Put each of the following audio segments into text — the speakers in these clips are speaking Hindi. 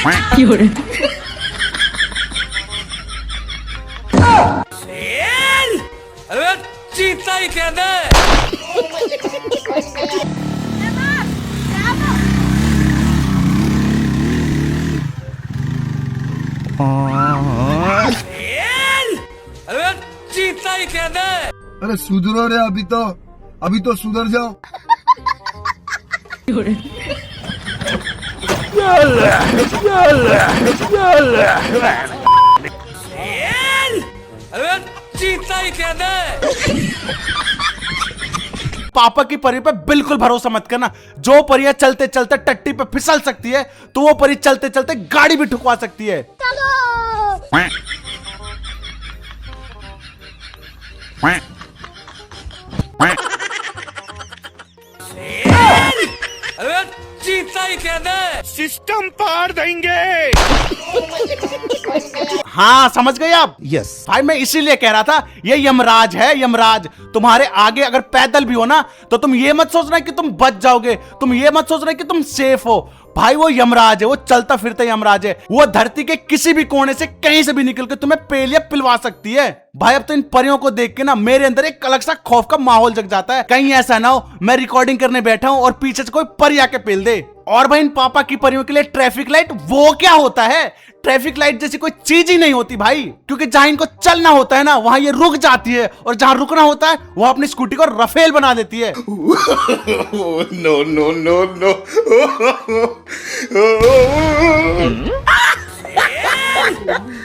अरे चीता ही कहना है। अरे चीता ही कहना है। अरे सुधरो रे, अभी तो सुधर जाओ। अरे चीता ही कहना है। पापा की परी पे बिल्कुल भरोसा मत करना। जो परियां चलते चलते टट्टी पे फिसल सकती है, तो वो परी चलते चलते गाड़ी भी ठुकवा सकती है। अरे चीता ही कहना है। सिस्टम पार देंगे। हाँ समझ गए आप? यस भाई मैं इसीलिए कह रहा था, ये यमराज है, यमराज। तुम्हारे आगे अगर पैदल भी हो ना, तो तुम ये मत सोचना कि तुम बच जाओगे, तुम ये मत सोचना कि तुम सेफ हो। भाई वो यमराज है, वो चलता फिरता यमराज है। वो धरती के किसी भी कोने से कहीं से भी निकल के तुम्हें पेलिया पिलवा सकती है। भाई अब तो इन परियों को देख के ना मेरे अंदर एक अलग सा खौफ का माहौल जग जाता है। कहीं ऐसा ना हो मैं रिकॉर्डिंग करने बैठा हूं और पीछे से कोई परी आके पेल दे। और भाई इन पापा की परियों के लिए ट्रैफिक लाइट वो क्या होता है? ट्रैफिक लाइट जैसी कोई चीज ही नहीं होती भाई, क्योंकि जहां इनको चलना होता है ना, वहां ये रुक जाती है, और जहां रुकना होता है वहां अपनी स्कूटी को रफेल बना देती है। No no no no.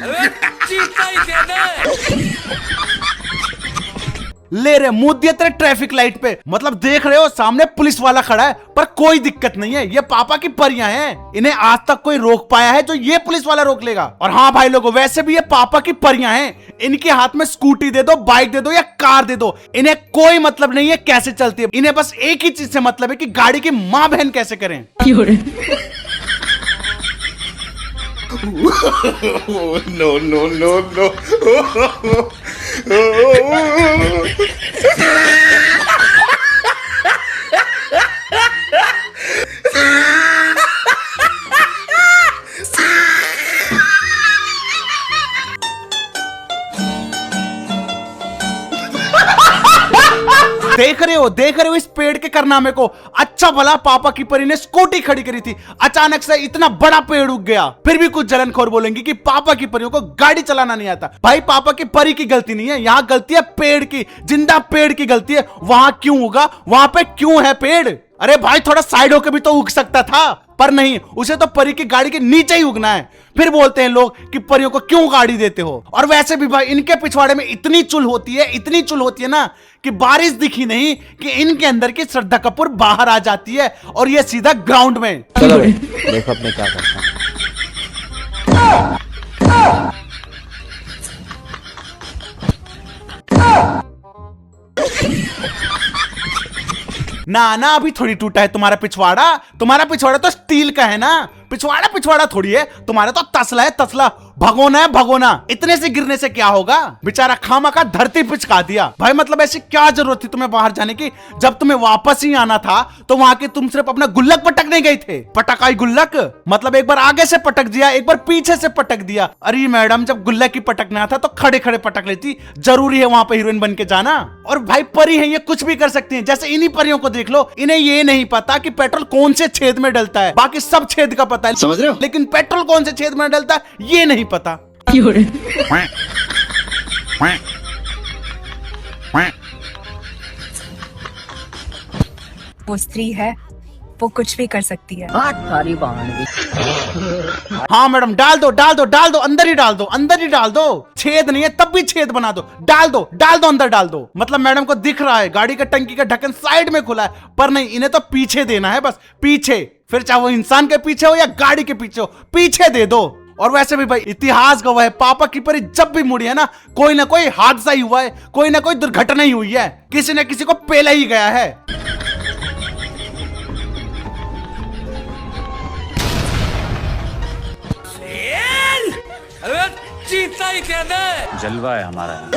अरे चीता ही कहना है। ले रहे मुंह दिए तेरे ट्रैफिक लाइट पे। मतलब देख रहे हो सामने पुलिस वाला खड़ा है, पर कोई दिक्कत नहीं है, ये पापा की परियां हैं। इन्हें आज तक कोई रोक पाया है जो ये पुलिस वाला रोक लेगा? और हाँ भाई लोगों, वैसे भी ये पापा की परियां हैं। इनके हाथ में स्कूटी दे दो, बाइक दे दो या कार दे दो, इन्हें कोई मतलब नहीं है कैसे चलती है। इन्हें बस एक ही चीज से मतलब है कि गाड़ी की माँ बहन कैसे करें। No no no no. देख रहे हो इस पेड़ के कारनामे को। अच्छा भला पापा की परी ने स्कूटी खड़ी करी थी, अचानक से इतना बड़ा पेड़ उग गया। फिर भी कुछ जलनखोर बोलेंगे कि पापा की परियों को गाड़ी चलाना नहीं आता। भाई पापा की परी की गलती नहीं है, यहाँ गलती है पेड़ की, जिंदा पेड़ की गलती है। वहां क्यों उगा, वहां पे क्यों है पेड़? अरे भाई थोड़ा साइड होकर भी तो उग सकता था, पर नहीं, उसे तो परी की गाड़ी के नीचे ही उगना है। फिर बोलते हैं लोग कि परियों को क्यों गाड़ी देते हो। और वैसे भी भाई इनके पिछवाड़े में इतनी चुल होती है, इतनी चुल होती है ना, कि बारिश दिखी नहीं कि इनके अंदर की श्रद्धा कपूर बाहर आ जाती है और ये सीधा ग्राउंड में। चलो देखो अब मैं क्या करता हूं। ना अभी थोड़ी टूटा है तुम्हारा पिछवाड़ा तो स्टील का है ना। पिछवाड़ा थोड़ी है, तुम्हारा तो तसला है, तसला, भगोना है, भगोना। इतने से गिरने से क्या होगा? बेचारा खामा का धरती पिचका दिया। भाई मतलब ऐसी क्या जरूरत थी तुम्हें बाहर जाने की? जब तुम्हें वापस ही आना था तो वहां के तुम सिर्फ अपना गुल्लक पटकने गए थे। पटकाई गुल्लक मतलब एक बार आगे से पटक दिया, एक बार पीछे से पटक दिया। अरे मैडम जब गुल्लक की पटकना था तो खड़े खड़े पटक लेती। जरूरी है वहां पे हीरोइन बन के जाना? और भाई परी है, ये कुछ भी कर सकती है। जैसे इन्हीं परियों को देख लो, इन्हें ये नहीं पता कि पेट्रोल कौन से छेद में डलता है, बाकी सब छेद का पता है, समझ रहे हो? लेकिन पेट्रोल कौन से छेद में डलता है ये नहीं पता। वो स्त्री है, वो कुछ भी कर सकती है। हाँ मैडम डाल दो अंदर ही डाल दो। छेद नहीं है तब भी छेद बना दो, डाल दो अंदर डाल दो। मतलब मैडम को दिख रहा है गाड़ी का टंकी का ढक्कन साइड में खुला है, पर नहीं, इन्हें तो पीछे देना है, बस पीछे। फिर चाहे वो इंसान के पीछे हो या गाड़ी के पीछे हो, पीछे दे दो। और वैसे भी भाई इतिहास गवाह है, पापा की परी जब भी मुड़ी है ना, कोई ना कोई हादसा ही हुआ है, कोई ना कोई दुर्घटना ही हुई है, किसी न किसी को पेला ही गया है। अरे चीता ही कहना है। जलवा है हमारा।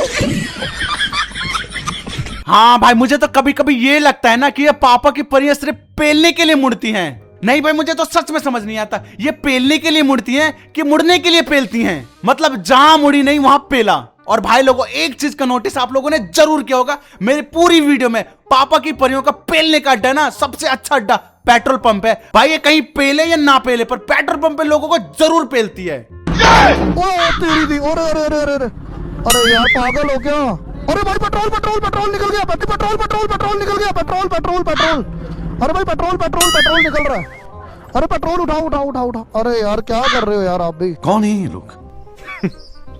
हाँ भाई मुझे तो कभी कभी ये लगता है ना कि ये पापा की परियां सिर्फ पेलने के लिए मुड़ती हैं। नहीं भाई, मुझे तो सच में समझ नहीं आता, ये पेलने के लिए मुड़ती हैं कि मुड़ने के लिए पेलती हैं? मतलब जहां मुड़ी नहीं वहां पेला। और भाई लोगों, एक चीज का नोटिस आप लोगों ने जरूर किया होगा, मेरे पूरी वीडियो में पापा की परियों का पेलने का अड्डा ना सबसे अच्छा अड्डा पेट्रोल पंप है। भाई ये कहीं पेले या ना पेले, पर पेट्रोल पंप पे लोगों को जरूर पेलती है। तेरी दी, अरे यार पागल हो क्या? अरे भाई पेट्रोल निकल गया, पेट्रोल निकल गया, पेट्रोल। अरे भाई पेट्रोल निकल रहा है। अरे पेट्रोल उठाओ। अरे यार क्या कर रहे हो यार आप भी? कौन है ये लोग?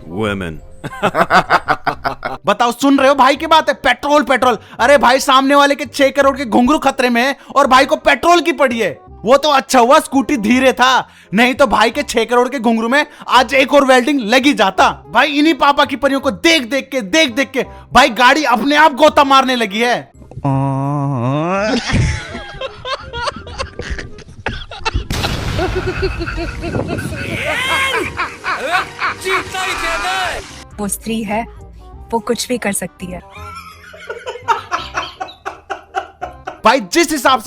वुमेन। बताओ, सुन रहे हो भाई की बात है, पेट्रोल। अरे भाई, सामने वाले के 6 करोड़ के घुंघरू खतरे में है और भाई को पेट्रोल की पड़ी है। वो तो अच्छा हुआ स्कूटी धीरे था, नहीं तो भाई के 6 करोड़ के घुंघरू में आज एक और वेल्डिंग लगी जाता। भाई इन्हीं पापा की परियों को देख देख के भाई गाड़ी अपने आप गोता मारने लगी है। चीता ही कहना है। वो स्त्री है, वो कुछ भी कर सकती है। भाई जिस हिसाब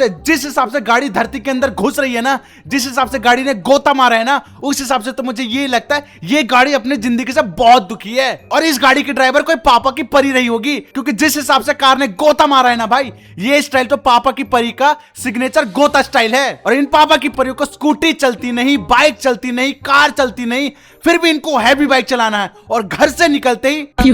से गाड़ी धरती के अंदर घुस रही है ना, जिस हिसाब से गाड़ी ने गोता मारा है ना, उस हिसाब से तो मुझे ये लगता है ये गाड़ी अपनी जिंदगी से बहुत दुखी है। और इस गाड़ी की ड्राइवर कोई पापा की परी रही होगी, क्योंकि जिस हिसाब से कार ने गोता मारा है ना भाई, ये स्टाइल तो पापा की परी का सिग्नेचर गोता स्टाइल है। और इन पापा की परियों को स्कूटी चलती नहीं, बाइक चलती नहीं, कार चलती नहीं, फिर भी इनको हैवी बाइक चलाना है और घर से निकलते ही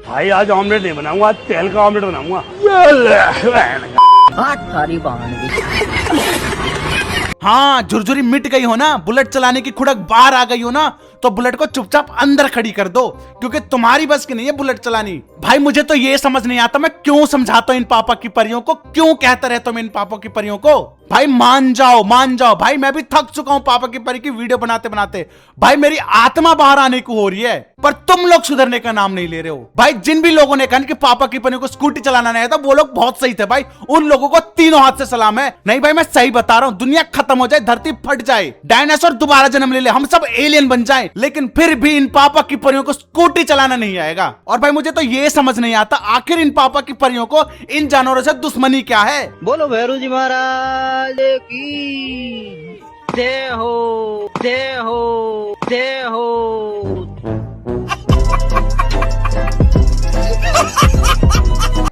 भाई आज ऑमलेट नहीं बनाऊंगा, आज तेल का ऑमलेट बनाऊंगा। हाँ, झुरझुरी मिट गई हो ना, बुलेट चलाने की खुड़क बाहर आ गई हो ना, तो बुलेट को चुपचाप अंदर खड़ी कर दो, क्योंकि तुम्हारी बस की नहीं है बुलेट चलानी। भाई मुझे तो ये समझ नहीं आता, मैं क्यों समझाता हूं इन पापा की परियों को, क्यों कहता रहता हूं इन पापा की परियों को। भाई मान जाओ भाई, मैं भी थक चुका हूं पापा की परी की वीडियो बनाते बनाते। भाई मेरी आत्मा बाहर आने को हो रही है, पर तुम लोग सुधरने का नाम नहीं ले रहे हो। भाई जिन भी लोगों ने कहा कि पापा की परियों को स्कूटी चलाना नहीं आता, वो लोग बहुत सही थे भाई, उन लोगों को तीनों हाथ से सलाम है। नहीं भाई, मैं सही बता रहा हूं, दुनिया खत्म हो जाए, धरती फट जाए, डायनासोर दोबारा जन्म ले ले, हम सब एलियन बन जाए, लेकिन फिर भी इन पापा की परियों को स्कूटी चलाना नहीं आएगा। और भाई मुझे तो ये समझ नहीं आता, आखिर इन पापा की परियों को इन जानवरों से दुश्मनी क्या है? बोलो भैरू जी महाराज की जय हो, जय हो, जय हो।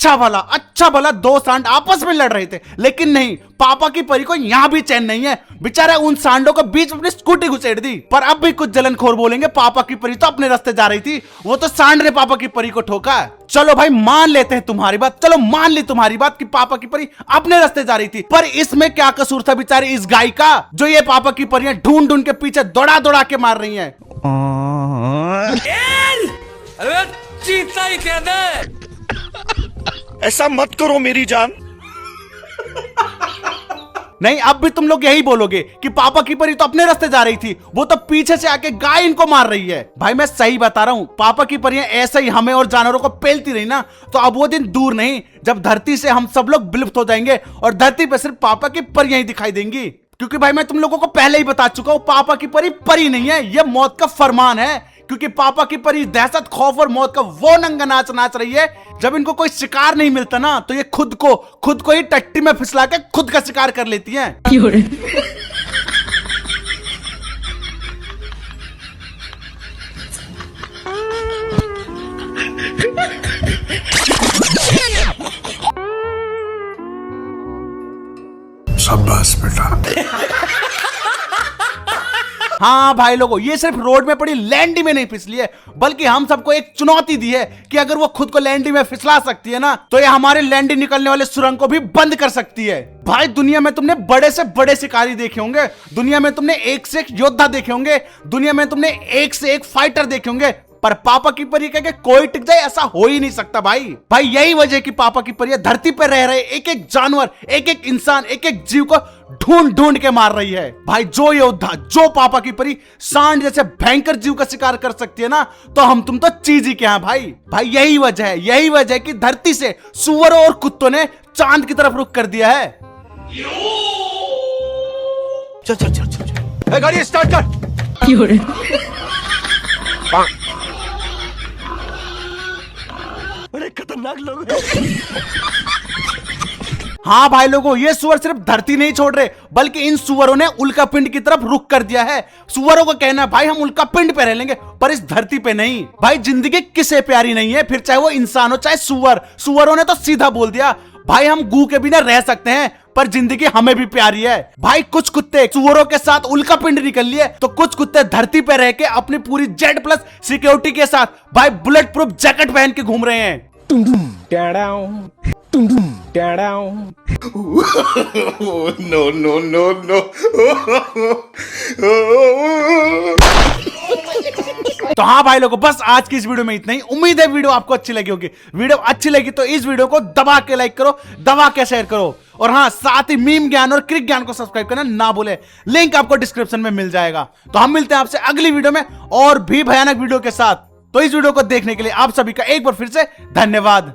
अच्छा भला दो सांड आपस में लड़ रहे थे, लेकिन नहीं, पापा की परी को यहाँ भी चैन नहीं है। बेचारा उन सांडों को बीच में अपनी स्कूटी घुसेड़ दी। पर अब भी कुछ जलनखोर बोलेंगे, पापा की परी तो अपने रास्ते जा रही थी, वो तो सांड ने पापा की परी को ठोका। चलो भाई मान लेते हैं तुम्हारी बात, चलो मान ली तुम्हारी बात कि पापा की परी अपने रास्ते जा रही थी, पर इसमें क्या कसूर था बेचारी इस गाय का, जो ये पापा की परियां ढूंढ ढूंढ के पीछे दौड़ा के मार रही है। अरे चीता ही कहना है। ऐसा मत करो मेरी जान। नहीं, अब भी तुम लोग यही बोलोगे कि पापा की परी तो अपने रास्ते जा रही थी, वो तो पीछे से आके गाय इनको मार रही है। भाई मैं सही बता रहा हूं, पापा की परियां ऐसे ही हमें और जानवरों को पेलती रही ना, तो अब वो दिन दूर नहीं जब धरती से हम सब लोग विलुप्त हो जाएंगे और धरती पे सिर्फ पापा की परियां ही दिखाई देंगी। क्योंकि भाई मैं तुम लोगों को पहले ही बता चुका हूं, पापा की परी नहीं है, यह मौत का फरमान है। क्योंकि पापा की परी दहशत, खौफ और मौत का वो नंगा नाच नाच रही है, जब इनको कोई शिकार नहीं मिलता ना, तो ये खुद को ही टट्टी में फिसला के खुद का शिकार कर लेती हैं। शाबाश बेटा। हाँ भाई लोगों, ये सिर्फ रोड में पड़ी लैंडी में नहीं फिसली है, बल्कि हम सबको एक चुनौती दी है कि अगर वो खुद को लैंडी में फिसला सकती है ना, तो ये हमारे लैंडी निकलने वाले सुरंग को भी बंद कर सकती है। भाई दुनिया में तुमने बड़े से बड़े शिकारी देखे होंगे, दुनिया में तुमने एक से एक योद्धा देखे होंगे, दुनिया में तुमने एक से एक फाइटर देखे होंगे, पर पापा की परी के कोई टिक जाए ऐसा हो ही नहीं सकता भाई यही वजह कि पापा की परी धरती पर रह रहे एक एक जानवर, एक एक इंसान, एक एक जीव को ढूंढ ढूंढ के मार रही है। भाई जो योद्धा, जो पापा की परी सांड जैसे भयंकर जीव का शिकार कर सकती है ना, तो हम तुम तो चीज ही क्या है भाई यही वजह है कि धरती से सुअरों और कुत्तों ने चांद की तरफ रुख कर दिया है। चल गाड़ी स्टार्ट कर। बड़े खतरनाक लोग हैं। हाँ भाई लोगों, ये सुअर सिर्फ धरती नहीं छोड़ रहे, बल्कि इन सुअरों ने उल्कापिंड की तरफ रुख कर दिया है। सुअरों का कहना है भाई हम उल्कापिंड पे रह लेंगे, पर इस धरती पे नहीं। भाई जिंदगी किसे प्यारी नहीं है, फिर चाहे वो इंसान हो चाहे सुअर। सुअरों ने तो सीधा बोल दिया भाई हम गू के बिना रह सकते हैं, पर जिंदगी हमें भी प्यारी है। भाई कुछ कुत्ते सुअरों के साथ उल्कापिंड निकल लिए, तो कुछ कुत्ते धरती पे रह के अपनी पूरी Z+ सिक्योरिटी के साथ भाई बुलेट प्रूफ जैकेट पहन के घूम रहे हैं। No no no no. तो हाँ भाई लोगों, बस आज की इस वीडियो में इतना ही। उम्मीद है वीडियो आपको अच्छी लगी होगी। वीडियो अच्छी लगी तो इस वीडियो को दबा के लाइक करो, दबा के शेयर करो, और हाँ साथ ही मीम ज्ञान और क्रिक ज्ञान को सब्सक्राइब करना ना भूले। लिंक आपको डिस्क्रिप्शन में मिल जाएगा। तो हम मिलते हैं आपसे अगली वीडियो में और भी भयानक वीडियो के साथ। तो इस वीडियो को देखने के लिए आप सभी का एक बार फिर से धन्यवाद।